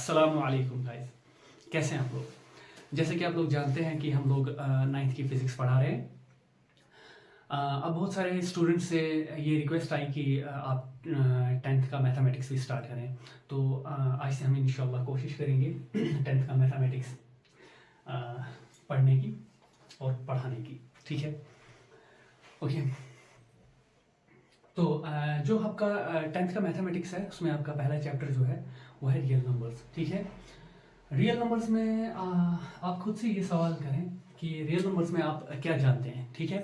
अस्सलाम वालेकुम गाइस, कैसे हैं आप लोग। जैसे कि आप लोग जानते हैं कि हम लोग 9th की फिज़िक्स पढ़ा रहे हैं। अब बहुत सारे स्टूडेंट्स से ये रिक्वेस्ट आई कि आप 10th का मैथमेटिक्स भी स्टार्ट करें। तो आज से हम इंशाल्लाह कोशिश करेंगे 10th का मैथमेटिक्स पढ़ने की और पढ़ाने की, ठीक है। ओके, तो जो आपका 10th का मैथमेटिक्स है उसमें आपका पहला चैप्टर जो है वो है रियल नंबर्स, ठीक है। रियल नंबर्स में आप खुद से ये सवाल करें कि रियल नंबर्स में आप क्या जानते हैं, ठीक है।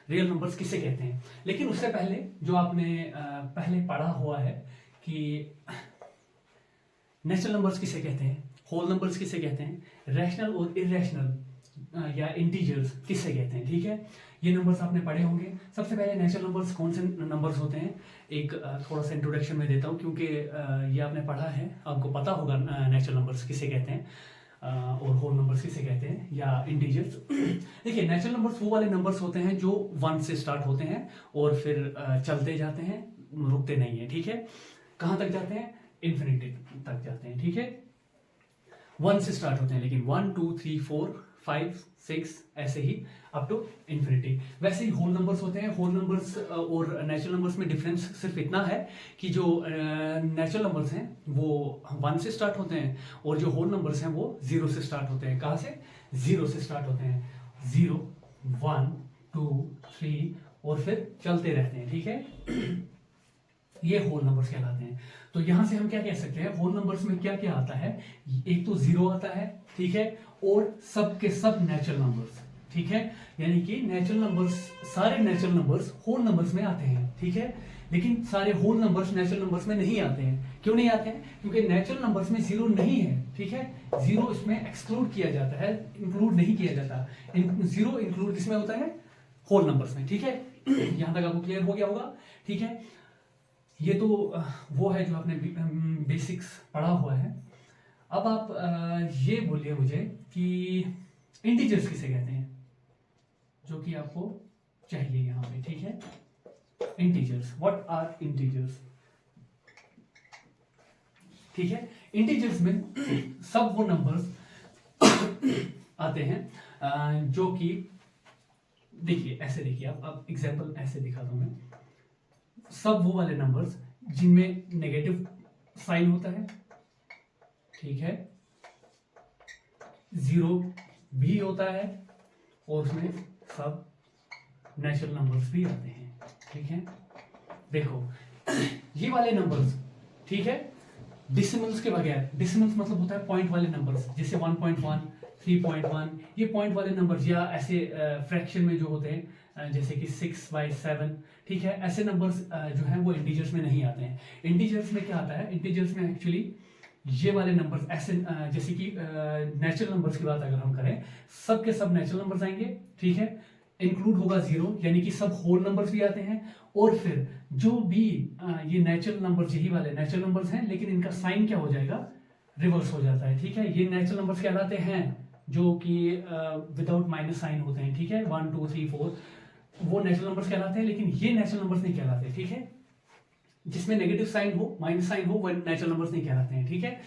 रियल नंबर्स किसे कहते हैं, लेकिन उससे पहले जो आपने पहले पढ़ा हुआ है कि नेचुरल नंबर्स किसे कहते हैं, होल नंबर्स किसे कहते हैं, रैशनल और इरेशनल या इंटीजर्स किसे कहते हैं, ठीक है। ये नंबर्स आपने पढ़े होंगे। सबसे पहले नेचुरल नंबर्स कौन से नंबर्स होते हैं, एक थोड़ा सा इंट्रोडक्शन में देता हूँ क्योंकि ये आपने पढ़ा है, आपको पता होगा नेचुरल नंबर्स किसे कहते हैं और होल नंबर्स किसे कहते हैं या इंटीजर्स। देखिए, नेचुरल नंबर्स वो वाले नंबर्स होते हैं जो 1 से स्टार्ट होते हैं और फिर चलते जाते हैं, रुकते नहीं है, ठीक है। कहाँ तक जाते हैं, इन्फिनिटी तक जाते हैं, ठीक है। 1 से स्टार्ट होते हैं, लेकिन 1 2 3 4 5 6 ऐसे ही अप टू इन्फिनिटी। वैसे ही होल नंबर्स होते हैं। होल नंबर्स और नेचुरल नंबर्स में डिफरेंस सिर्फ इतना है कि जो नेचुरल नंबर्स हैं वो 1 से स्टार्ट होते हैं और जो होल नंबर्स हैं वो 0 से स्टार्ट होते हैं। कहाँ से, 0 से स्टार्ट होते हैं। 0 1 2 3 और फिर चलते रहते हैं, ठीक है। ये होल नंबर्स कहलाते हैं। तो यहां से हम क्या कह सकते हैं, होल नंबर्स में क्या क्या आता है, एक तो 0 आता है, ठीक है, और सब के सब नेचुरल नंबर्स, ठीक है। यानी कि नेचुरल नंबर्स, सारे नेचुरल नंबर्स होल नंबर्स में आते हैं, ठीक है। लेकिन सारे होल नंबर्स नेचुरल नंबर्स में नहीं आते हैं। क्यों नहीं आते हैं, क्योंकि नेचुरल नंबर्स में 0 नहीं है, ठीक है। 0 इसमें एक्सक्लूड किया जाता है, इंक्लूड नहीं किया जाता। 0 इंक्लूड किसमें होता है, होल नंबर्स में, ठीक है। यहां तक आपको क्लियर हो गया होगा, ठीक है। ये तो वो है जो आपने बेसिक्स पढ़ा हुआ है। अब आप ये बोलिए मुझे कि इंटीजर्स किसे कहते हैं, जो कि आपको चाहिए यहां पे, ठीक है। इंटीजर्स, व्हाट आर इंटीजर्स, ठीक है। इंटीजर्स में सब वो नंबर्स आते हैं जो कि, देखिए ऐसे, देखिए आप एग्जांपल ऐसे दिखा दूं मैं। सब वो वाले नंबर्स जिनमें नेगेटिव साइन होता है, ठीक है, 0 भी होता है और उसमें सब नेचुरल नंबर्स भी आते हैं, ठीक है। देखो ये वाले नंबर्स, ठीक है, डिसिमल्स के बगैर, डिसिमल्स मतलब होता है पॉइंट वाले नंबर्स, जैसे 1.1 3.1, ये पॉइंट वाले नंबर्स, या ऐसे फ्रैक्शन में जो होते हैं जैसे कि 6/7, ठीक है, ऐसे नंबर्स जो हैं वो इंटीजर्स में नहीं आते हैं। इंटीजर्स में क्या आता है, इंटीजर्स में एक्चुअली ये वाले नंबर्स ऐसे, जैसे कि नेचुरल नंबर्स की बात अगर हम करें, सब के सब नेचुरल नंबर्स आएंगे, ठीक है। इंक्लूड होगा 0, यानी कि सब होल नंबर्स भी आते हैं। और फिर जो भी ये नेचुरल नंबर्स, यही वाले नेचुरल नंबर्स हैं, लेकिन इनका साइन क्या हो जाएगा, रिवर्स हो जाता है, ठीक है। ये नेचुरल नंबर्स कहलाते हैं जो कि विदाउट माइनस साइन होते हैं, ठीक है। 1 2 3 4 वो नेचुरल नंबर्स कहलाते हैं, लेकिन ये नेचुरल नंबर्स नहीं कहलाते, ठीक है। जिसमें नेगेटिव साइन हो, माइनस साइन हो, वो नेचुरल नंबर्स नहीं कहलाते हैं, ठीक है।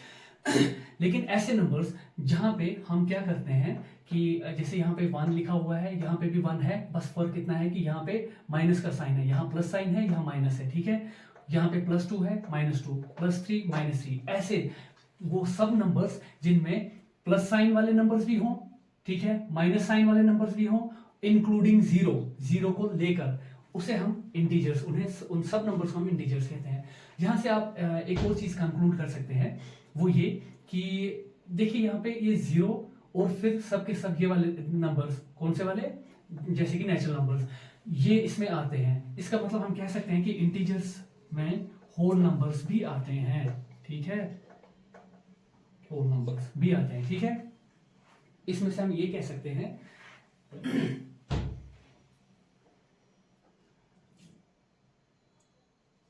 लेकिन ऐसे नंबर्स जहां पे हम क्या करते हैं कि जैसे यहाँ पे 1 लिखा हुआ है, यहाँ पे भी 1 है, बस फर्क इतना है कि यहाँ पे माइनस का साइन है, यहाँ प्लस साइन है, यहाँ माइनस है, ठीक है। यहाँ पे +2 है, -2, +3 -3, ऐसे वो सब नंबर्स जिनमें प्लस साइन वाले नंबर्स भी हों, ठीक है, माइनस साइन वाले नंबर्स भी हों, इंक्लूडिंग 0 को लेकर, उसे हम इंटीजर्स, उन सब नंबर्स को हम इंटीजर्स कहते हैं। यहां से आप एक और चीज कंक्लूड कर सकते हैं, वो ये कि देखिए यहाँ पे ये 0 और फिर सब के सब ये वाले नंबर्स, कौन से वाले, जैसे कि नेचुरल नंबर्स, ये इसमें आते हैं। इसका मतलब हम कह सकते हैं कि इंटीजर्स में होल नंबर्स भी आते हैं, ठीक है, होल नंबर्स भी आते हैं, ठीक है। इसमें से हम ये कह सकते हैं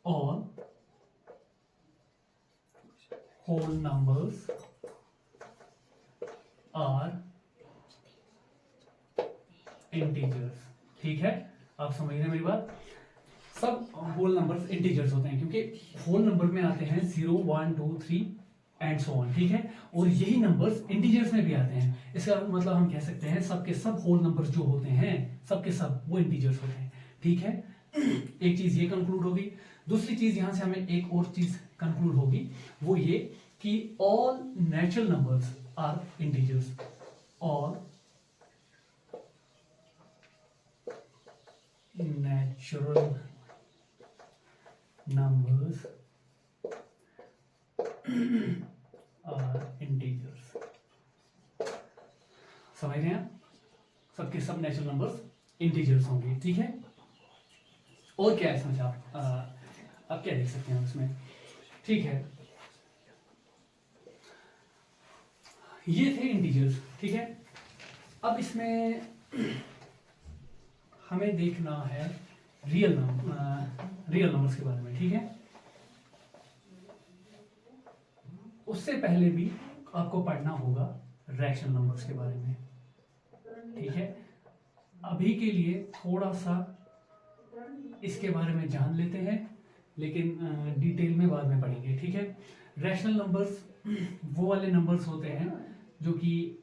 all whole numbers are integers, ठीक है। आप समझ रहे हैं मेरी बात, सब होल नंबर्स इंटीजर्स होते हैं क्योंकि होल नंबर में आते हैं 0 1 2 3 एंड सो ऑन, ठीक है। और यही नंबर्स इंटीजर्स में भी आते हैं। इसका मतलब हम कह सकते हैं सबके सब होल नंबर्स जो होते हैं सबके सब वो इंटीजर्स होते हैं, ठीक है। एक चीज ये कंक्लूड होगी। दूसरी चीज यहां से हमें एक और चीज कंक्लूड होगी, वो ये कि all natural numbers are integers. All natural numbers are integers. समझ रहे हैं आप? सबके सब नेचुरल नंबर्स इंटीजर्स होंगे, ठीक है। और क्या है समझ आप क्या देख सकते हैं उसमें, ठीक है। ये थे इंटीजर्स, ठीक है। अब इसमें हमें देखना है रियल नंबर्स के बारे में, ठीक है। उससे पहले भी आपको पढ़ना होगा रैशनल नंबर्स के बारे में, ठीक है। अभी के लिए थोड़ा सा इसके बारे में जान लेते हैं, लेकिन डिटेल में बाद में पढ़ेंगे, ठीक है। रैशनल नंबर्स वो वाले नंबर्स होते हैं जो कि,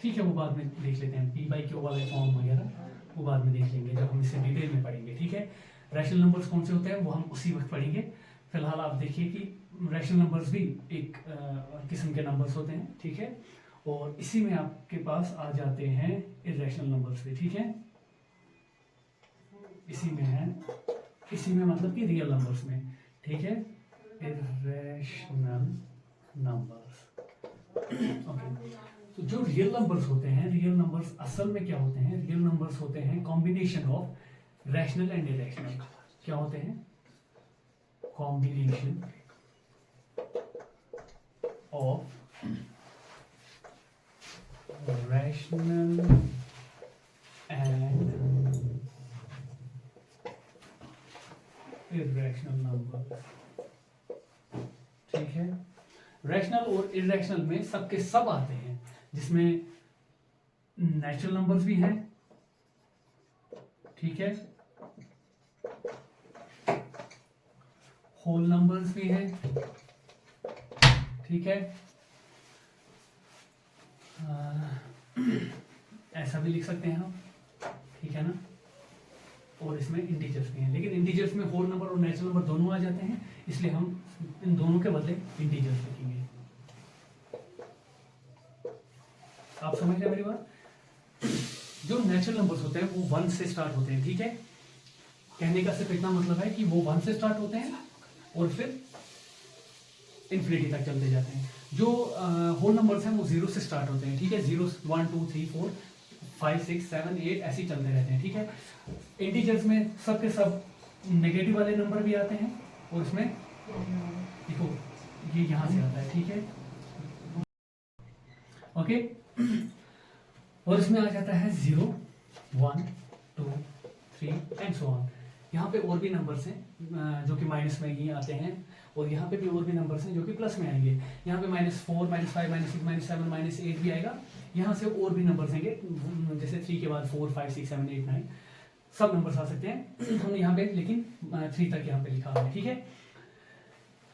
ठीक है, वो बाद में देख लेते हैं। पी बाई क्यू वाले फॉर्म वगैरह वो बाद में देख लेंगे जब हम इसे डिटेल में पढ़ेंगे, ठीक है। रैशनल नंबर्स कौन से होते हैं वो हम उसी वक्त पढ़ेंगे। फिलहाल आप देखिए कि रैशनल नंबर्स भी एक किस्म के नंबर्स होते हैं, ठीक है। और इसी में आपके पास आ जाते हैं इर्रेशनल नंबर्स भी, ठीक है। इसी में है, इसी में मतलब कि रियल नंबर्स में, ठीक है। Irrational numbers, okay. तो जो रियल नंबर्स होते हैं, रियल नंबर्स असल में क्या होते हैं? रियल नंबर्स होते हैं combination of rational and irrational. क्या होते हैं? Combination of rational and irrational number, ठीक है। रैशनल और इरेशनल में सबके सब आते हैं, जिसमें नेचुरल नंबर्स भी हैं, ठीक है, होल नंबर्स भी हैं, ठीक है। ऐसा भी लिख सकते हैं हम, ठीक है ना। और इसमें इंटीजर्स भी हैं, लेकिन इंटीजर्स में होल नंबर और नेचुरल नंबर दोनों आ जाते हैं, इसलिए हम इन दोनों के बदले इंटीजर्स लिखेंगे। आप समझ रहे मेरी बात? जो नेचुरल नंबर्स होते हैं वो 1 से स्टार्ट होते हैं, ठीक है। कहने का सिर्फ इतना मतलब है कि वो 1 से स्टार्ट होते हैं और फिर इन्फिनिटी तक चलते जाते हैं। जो होल नंबर्स हैं वो 0 से स्टार्ट होते हैं, ठीक है। 0 1 2 3 4 5 6 7 8 ऐसे ही चलते रहते हैं, ठीक है। इंटीजर्स में सब के सब नेगेटिव वाले नंबर भी आते हैं, और इसमें देखो ये यहां से आता है, ठीक है, ओके। और इसमें आ जाता है 0 1 2 3 एंड सो ऑन। यहाँ पे और भी नंबर्स हैं जो कि माइनस में ही आते हैं, और यहाँ पे भी और भी नंबर्स हैं जो कि प्लस में आएंगे। यहाँ पे -4 -5 -6 -7 -8 भी आएगा। यहाँ से और भी नंबर्स आएंगे, जैसे 3 के बाद 4 5 6 7 8 9 सब नंबर्स आ सकते हैं। हमने यहाँ पे लेकिन 3 तक यहाँ पे लिखा है, ठीक है।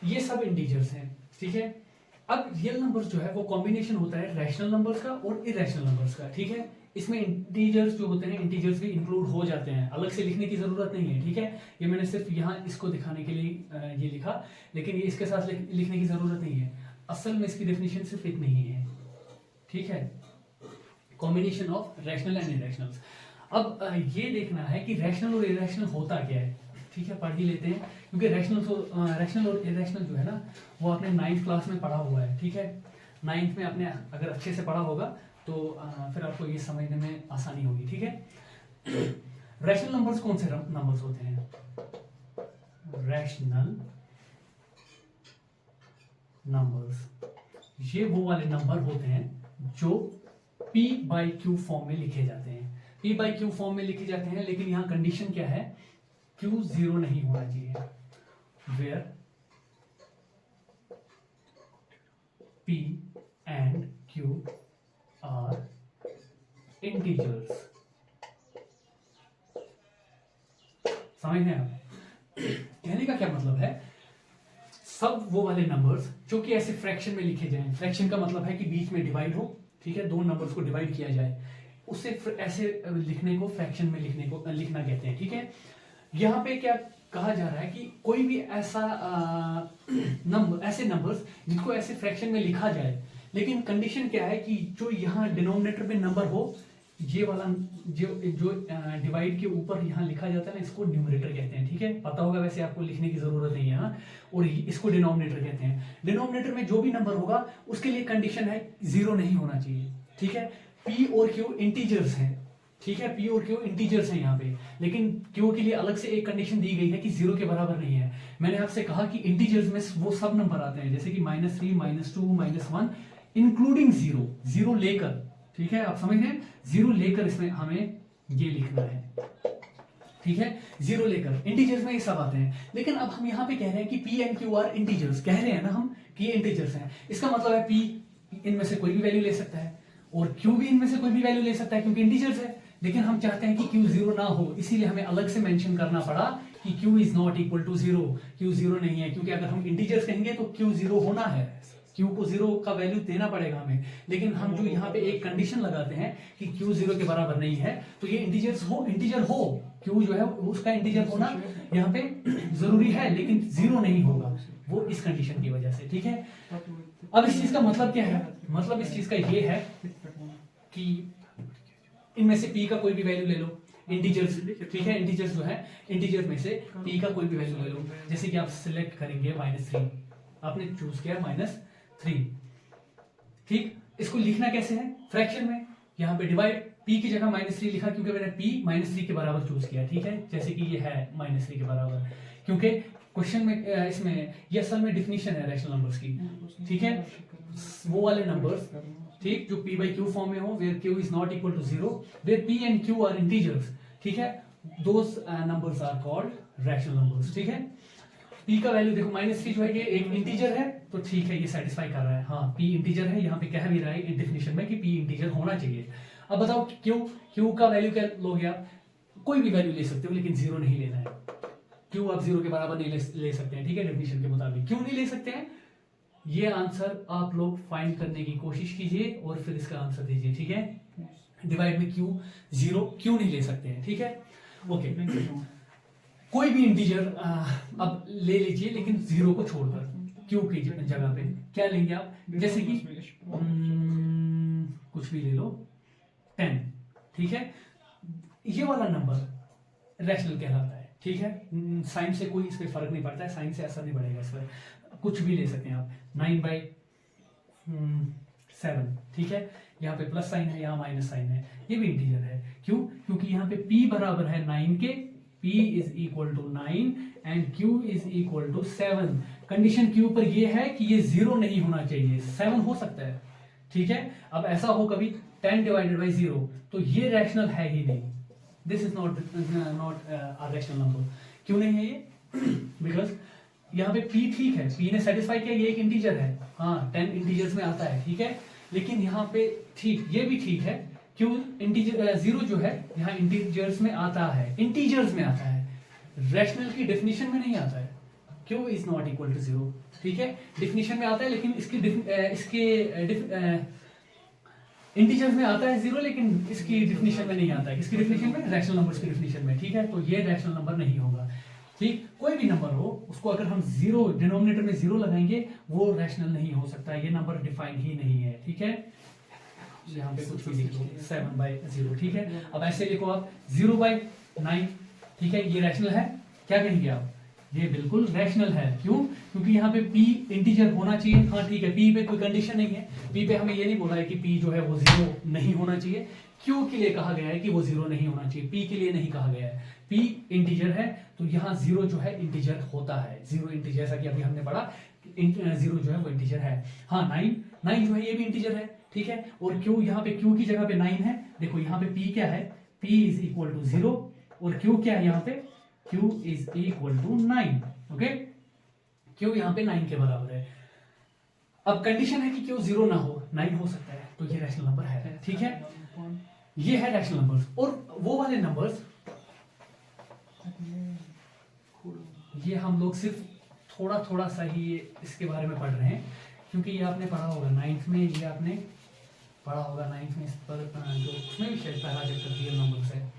ये सब इंटीजर्स हैं, ठीक है। अब रियल नंबर्स जो है वो कॉम्बिनेशन होता है रैशनल नंबर्स का और इरेशनल नंबर्स का, ठीक है। इसमें इंटीजर्स जो होते हैं, इंटीजर्स भी इंक्लूड हो जाते हैं, अलग से लिखने की जरूरत नहीं है, ठीक है। ये मैंने सिर्फ यहाँ इसको दिखाने के लिए ये लिखा, लेकिन ये इसके साथ लिखने की जरूरत नहीं है। असल में इसकी डेफिनेशन सिर्फ इतनी ही है, ठीक है। Combination of rational and irrational. अब ये देखना है कि रैशनल और इरेशनल होता क्या है, ठीक है। पढ़ ही लेते हैं, क्योंकि रैशनल और इरेशनल जो है ना वो आपने 9th क्लास में पढ़ा हुआ है, ठीक है। 9th में आपने अगर अच्छे से पढ़ा होगा तो फिर आपको ये समझने में आसानी होगी, ठीक है। रैशनल नंबर्स कौन से नंबर्स होते हैं? रैशनल नंबर्स ये वो वाले नंबर होते हैं जो P बाई Q फॉर्म में लिखे जाते हैं। P बाई Q फॉर्म में लिखे जाते हैं, लेकिन यहां कंडीशन क्या है? Q 0 नहीं होना चाहिए, where P and Q are integers। समझ रहे हैं आप? कहने का क्या मतलब है? सब वो वाले नंबर्स जो कि ऐसे फ्रैक्शन में लिखे जाएं, फ्रैक्शन का मतलब है कि बीच में डिवाइड हो, ठीक है, दो नंबर्स को डिवाइड किया जाए, उसे ऐसे लिखने को फ्रैक्शन में लिखना कहते हैं, ठीक है। यहाँ पे क्या कहा जा रहा है कि कोई भी ऐसा ऐसे नंबर्स जिनको ऐसे फ्रैक्शन में लिखा जाए, लेकिन कंडीशन क्या है कि जो यहाँ डिनोमिनेटर में नंबर हो, ये वाला जो डिवाइड के ऊपर यहाँ लिखा जाता है ना, इसको न्यूमरेटर कहते हैं, ठीक है, पता होगा, वैसे आपको लिखने की जरूरत नहीं है। हाँ, और इसको डिनोमिनेटर कहते हैं। डिनोमिनेटर में जो भी नंबर होगा उसके लिए कंडीशन है जीरो नहीं होना चाहिए, ठीक है। पी और क्यू इंटीजर्स हैं, ठीक है, पी और क्यू इंटीजर्स हैं यहाँ पे, लेकिन क्यू के लिए अलग से एक कंडीशन दी गई है कि जीरो के बराबर नहीं है। मैंने आपसे कहा कि इंटीजर्स में वो सब नंबर आते हैं, जैसे कि -3, -2, -1 इंक्लूडिंग जीरो, जीरो लेकर, ठीक है, आप समझ रहे हैं, जीरो लेकर इसमें हमें ये लिखना है, ठीक है, जीरो लेकर इंटीजर्स में ये सब आते हैं। लेकिन अब हम यहाँ पे कह रहे हैं कि P and Q R integers, कह रहे हैं ना हम कि ये इंटीजर्स हैं, इसका मतलब है पी इनमें से कोई भी वैल्यू ले सकता है और क्यू भी इनमें से कोई भी वैल्यू ले सकता है क्योंकि इंटीजर्स है। लेकिन हम चाहते हैं कि क्यू जीरो ना हो, इसीलिए हमें अलग से मेंशन करना पड़ा कि Q is not equal to zero, Q zero नहीं है, क्योंकि अगर हम इंटीजर्स कहेंगे तो क्यू जीरो होना है, क्यू को जीरो का वैल्यू देना पड़ेगा हमें। लेकिन हम जो यहाँ पे एक कंडीशन लगाते हैं कि क्यू जीरो के बराबर नहीं है, तो ये इंटीजर हो, क्यू जो है उसका इंटीजर होना यहाँ पे जरूरी है, लेकिन जीरो नहीं होगा, वो इस कंडीशन की वजह से, ठीक है। अब इस चीज का मतलब क्या है, मतलब इस चीज का ये है कि इनमें से p का कोई भी वैल्यू ले लो, इंटीजर्स, ठीक है, इंटीजर्स जो है, इंटीजर में से p का कोई भी वैल्यू ले लो, जैसे कि आप सिलेक्ट करेंगे -3, आपने चूज किया -3, ठीक। इसको लिखना कैसे है, फ्रैक्शन में, यहाँ पे डिवाइड, p की जगह -3 लिखा क्योंकि मैंने p -3 के बराबर चूज किया, ठीक है, जैसे कि ये है -3 के बराबर, क्योंकि क्वेश्चन में इसमें ये असल में डिफिनीशन है रैशनल नंबर्स की, ठीक है, वो वाले नंबर्स, ठीक, जो p by q फॉर्म में हो, where q is not equal to 0, where p and q are integers, ठीक है, those numbers are called rational numbers, ठीक है। p का वैल्यू देखो -3 जो है ये एक इंटीजर है, तो ठीक है, ये सेटिस्फाई कर रहा है, हाँ p इंटीजर है, यहाँ पे कह भी रहा है डेफिनेशन में कि p इंटीजर होना चाहिए। अब बताओ q का वैल्यू क्या लोगे आप, कोई भी वैल्यू ले सकते हो, लेकिन जीरो नहीं लेना है, q आप जीरो के बराबर नहीं ले सकते हैं, ठीक है, डेफिनेशन के मुताबिक। क्यों नहीं ले सकते हैं, ये आंसर आप लोग फाइंड करने की कोशिश कीजिए और फिर इसका आंसर दीजिए, ठीक है। डिवाइड में क्यू जीरो क्यों नहीं ले सकते हैं, ठीक है, ओके। कोई भी इंटीजर अब ले लीजिए, लेकिन जीरो को छोड़कर, क्यू की जगह पे क्या लेंगे आप, जैसे कि कुछ भी ले लो, 10, ठीक है, ये वाला नंबर रैशनल कहलाता है, ठीक है, साइन से कोई इस पर फर्क नहीं पड़ता है, साइन से असर नहीं पड़ेगा इस पर, कुछ भी ले सकते हैं आप, 9/7, ठीक है, यहाँ पे प्लस साइन है, यहाँ माइनस साइन है, ये भी इंटीजर है, क्यों, क्योंकि यहाँ पे p बराबर है 9 के, p is equal to 9 and q is equal to 7। Condition q पर ये है कि ये जीरो नहीं होना चाहिए, 7 हो सकता है, ठीक है। अब ऐसा हो कभी 10 डिवाइडेड बाई 0, तो ये रैशनल है ही नहीं, this is not a rational number. क्यों नहीं है ये, बिकॉज यहाँ पे p ठीक है, p ने सेटिस्फाई किया, ये एक इंटीजर है, हाँ 10 इंटीजर्स में आता है, ठीक है, लेकिन यहाँ पे ठीक, ये भी ठीक है, क्यों, इंटीजर जीरो जो है यहाँ इंटीजर्स में आता है, इंटीजर्स में आता है, रैशनल की डेफिनेशन में नहीं आता है, Q is not equal to zero, ठीक है, डेफिनेशन में आता है, लेकिन इसके इंटीजर्स में आता है जीरो, लेकिन इसकी डेफिनेशन में नहीं आता है, इसकी डेफिनेशन में, रैशनल नंबर्स की डेफिनेशन में, ठीक है, तो ये रैशनल नंबर नहीं होगा, ठीक। कोई भी नंबर हो उसको अगर हम जीरो डिनोमिनेटर में जीरो लगाएंगे, वो रैशनल नहीं हो सकता, ये नंबर डिफाइन ही नहीं है, ठीक है, यहाँ पे कुछ भी लिख लो, 7/0, ठीक है। अब ऐसे लिखो आप 0/9, ठीक है, ये रैशनल है, क्या कहेंगे आप, ये बिल्कुल रैशनल है, क्यों, क्योंकि यहाँ पे p इंटीजर होना चाहिए, हाँ ठीक है, p पे कोई कंडीशन नहीं है, p पे हमें ये नहीं बोला है कि p जो है वो जीरो नहीं होना चाहिए, q के लिए कहा गया है कि वो जीरो नहीं होना चाहिए, p के लिए नहीं कहा गया है, p इंटीजर है, तो यहाँ जीरो जो है इंटीजर होता है, जीरो इंटीजर, जैसा कि अभी हमने पढ़ा, जीरो जो है वो इंटीजर है, हाँ 9 जो है ये भी इंटीजर है, ठीक है, और q, यहाँ पे q की जगह पे 9 है, देखो यहाँ पे p क्या है, p इज इक्वल टू 0 और q क्या है यहाँ पे, q is equal to 9, okay, q यहाँ पे 9 के बराबर है। अब कंडीशन है कि q 0 ना हो, 9 हो सकता है, तो ये रैशनल नंबर है, ठीक है, ये है रैशनल नंबर्स। और वो वाले नंबर्स, ये हम लोग सिर्फ थोड़ा थोड़ा सा ही इसके बारे में पढ़ रहे हैं, क्योंकि ये आपने पढ़ा होगा 9th में, ये आपने पढ़ा होगा 9th में इस पर जो उसमें भी शायद पहला चैप्टर रियल नंबर्स है,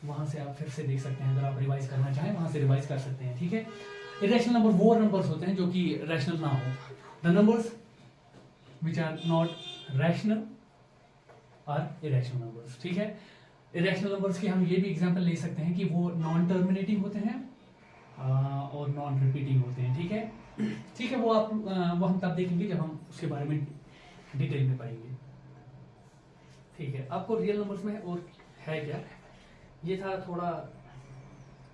वहाँ से आप फिर से देख सकते हैं, अगर आप रिवाइज करना चाहें वहाँ से रिवाइज कर सकते हैं, ठीक है। इरेशनल नंबर वो नंबर्स होते हैं जो कि रैशनल ना हो। The numbers which are not rational are irrational numbers, ठीक है। इरेशनल नंबर्स की हम ये भी एग्जांपल ले सकते हैं कि वो नॉन टर्मिनेटिंग होते हैं और नॉन रिपीटिंग होते हैं, ठीक है। ठीक है, वो हम तब देखेंगे जब हम उसके बारे में डिटेल में पढ़ेंगे, ठीक है। आपको रियल नंबर्स में और है क्या, ये था थोड़ा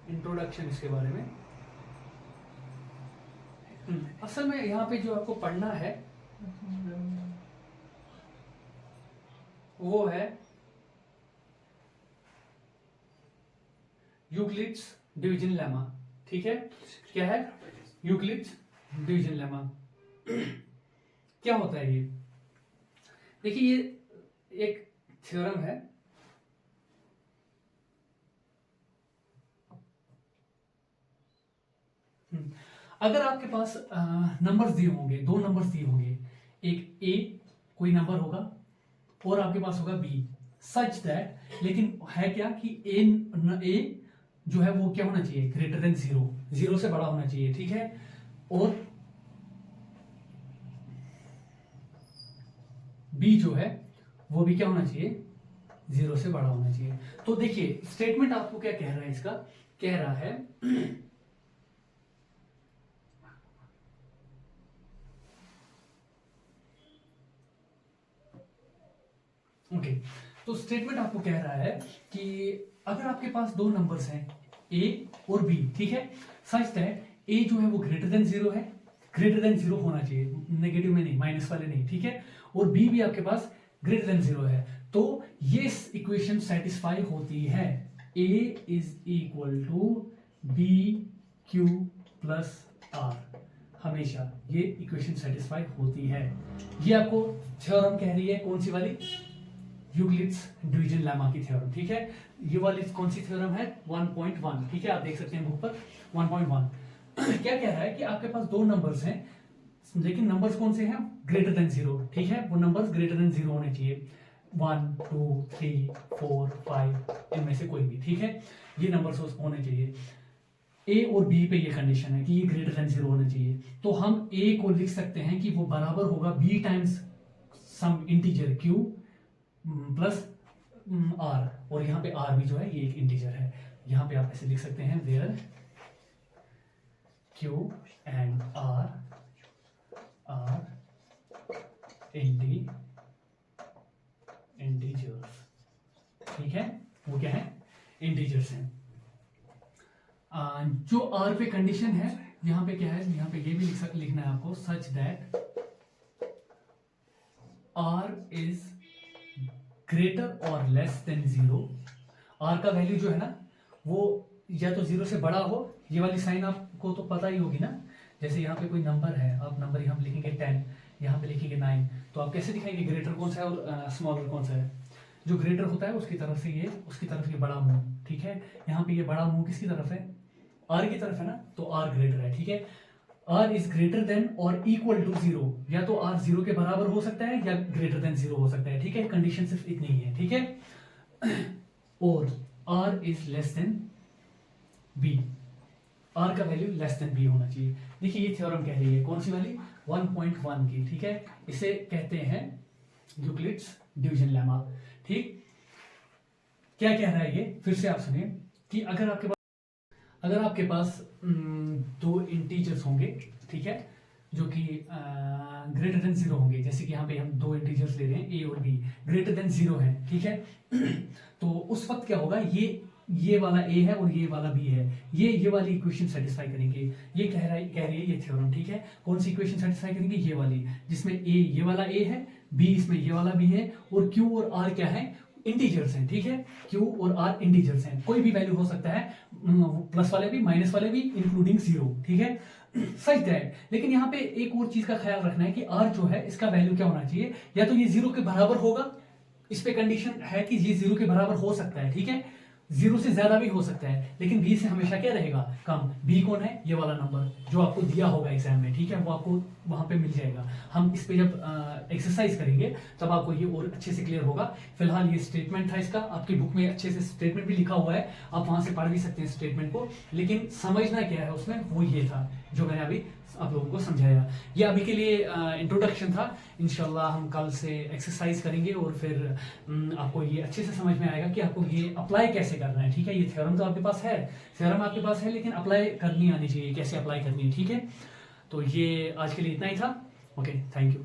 इंट्रोडक्शन इसके बारे में। असल में यहाँ पे जो आपको पढ़ना है वो है यूक्लिड्स डिवीजन लेमा, ठीक है। क्या है यूक्लिड्स डिवीजन लेमा? क्या होता है ये? देखिए, ये एक थ्योरम है, अगर आपके पास नंबर्स दिए होंगे, दो नंबर्स दिए होंगे, एक ए कोई नंबर होगा और आपके पास होगा बी, सच दैट, लेकिन है क्या कि ए जो है वो क्या होना चाहिए, ग्रेटर देन 0, 0 से बड़ा होना चाहिए, ठीक है। और बी जो है वो भी क्या होना चाहिए, 0 से बड़ा होना चाहिए। तो देखिए स्टेटमेंट आपको क्या कह रहा है, इसका कह रहा है ओके, तो स्टेटमेंट आपको कह रहा है कि अगर आपके पास दो नंबर्स हैं ए और बी, ठीक है, सच दैट ए जो है वो ग्रेटर देन 0 है, ग्रेटर देन 0 होना चाहिए, नेगेटिव में नहीं, माइनस वाले नहीं, ठीक है, और बी भी आपके पास ग्रेटर देन 0 है, तो ये इक्वेशन सेटिस्फाई होती है। A is equal to B Q plus R, हमेशा ये इक्वेशन सेटिस्फाई होती है। ये आपको थ्योरम कह रही है, कौन सी वाली, यूक्लिड्स डिवीजन लेमा की थ्योरम, ठीक है। ये वाली कौन सी थ्योरम है, 1.1, ठीक है, आप देख सकते हैं बुक पर 1.1। क्या कह रहा है कि आपके पास दो नंबर्स हैं, लेकिन नंबर्स कौन से हैं, ग्रेटर देन 0, ठीक है, वो नंबर्स ग्रेटर देन 0 होने चाहिए, 1 2 3 4 5 इनमें से कोई भी, ठीक है, ये नंबर्स होने चाहिए। ए और बी पे ये कंडीशन है कि ये ग्रेटर देन 0 होना चाहिए, तो हम ए को लिख सकते हैं कि वो बराबर होगा B times some integer Q plus R, और यहाँ पे आर भी जो है ये एक इंटीजर है, यहाँ पे आप ऐसे लिख सकते हैं where Q and R integers, ठीक है, वो क्या है, इंटीजर्स हैं। जो आर पे कंडीशन है, यहाँ पे क्या है, यहाँ पे ये भी लिखना है आपको, such that R is greater और लेस देन 0, आर का वैल्यू जो है ना वो या तो 0 से बड़ा हो, ये वाली साइन आपको तो पता ही होगी ना, जैसे यहाँ पे कोई नंबर है, आप नंबर यहाँ पे लिखेंगे 10, यहाँ पे लिखेंगे 9, तो आप कैसे दिखाएंगे ग्रेटर कौन सा है और स्मॉलर कौन सा है, जो ग्रेटर होता है उसकी तरफ से ये, उसकी तरफ ये बड़ा मुंह, ठीक है, यहाँ पे ये बड़ा मुंह किसकी तरफ है, आर की तरफ है ना, तो आर ग्रेटर है, ठीक है। आर इज ग्रेटर देन और इक्वल टू 0, या तो आर 0 के बराबर हो सकता है या ग्रेटर देन 0 हो सकता है, ठीक है, कंडीशन सिर्फ इतनी ही है, ठीक है। और R is less than B, R का वैल्यू लेस देन बी होना चाहिए। देखिए ये थ्योरम कह रही है, कौन सी वाली, 1.1 की, ठीक है, इसे कहते हैं यूक्लिड्स डिवीजन लेमा, ठीक। क्या कह रहा है ये, फिर से आप सुनिए कि अगर आपके पास दो इंटीजर्स होंगे, ठीक है, जो कि ग्रेटर देन 0 होंगे, जैसे कि यहाँ पे हम दो इंटीजर्स ले रहे हैं ए और बी, ग्रेटर देन 0 है, ठीक है, तो उस वक्त क्या होगा, ये वाला ए है और ये वाला बी है, ये वाली इक्वेशन सेटिस्फाई करेंगे, ये कह रही है ये थ्योरम, ठीक है। कौन सी इक्वेशन सेटिस्फाई करेंगे, ये वाली, जिसमें ए ये वाला ए है, बी इसमें ये वाला बी है, और क्यू और आर क्या है, इंटीजर्स हैं, ठीक है, क्यू और आर इंटीजर्स हैं, कोई भी वैल्यू हो सकता है, प्लस वाले भी माइनस वाले भी इंक्लूडिंग 0, ठीक है, सच दैट। लेकिन यहाँ पे एक और चीज का ख्याल रखना है कि आर जो है इसका वैल्यू क्या होना चाहिए, या तो ये 0 के बराबर होगा, इस पे कंडीशन है कि ये 0 के बराबर हो सकता है, ठीक है, जीरो से ज्यादा भी हो सकता है, लेकिन बी से हमेशा क्या रहेगा, कम। बी कौन है, ये वाला नंबर जो आपको दिया होगा एग्जाम में, ठीक है, वो आपको वहां पे मिल जाएगा। हम इस पे जब एक्सरसाइज करेंगे तब आपको ये और अच्छे से क्लियर होगा। फिलहाल ये स्टेटमेंट था इसका, आपकी बुक में अच्छे से स्टेटमेंट भी लिखा हुआ है, आप वहां से पढ़ भी सकते हैं स्टेटमेंट को, लेकिन समझना क्या है उसमें, वो ये था जो मैंने अभी आप लोगों को समझाया। ये अभी के लिए इंट्रोडक्शन था। इंशाल्लाह हम कल से एक्सरसाइज करेंगे और फिर आपको ये अच्छे से समझ में आएगा कि आपको ये अप्लाई कैसे करना है, ठीक है। ये थ्योरम तो आपके पास है, थ्योरम आपके पास है, लेकिन अप्लाई करनी आनी चाहिए, कैसे अप्लाई करनी है, ठीक है। तो ये आज के लिए इतना ही था। Okay, thank you.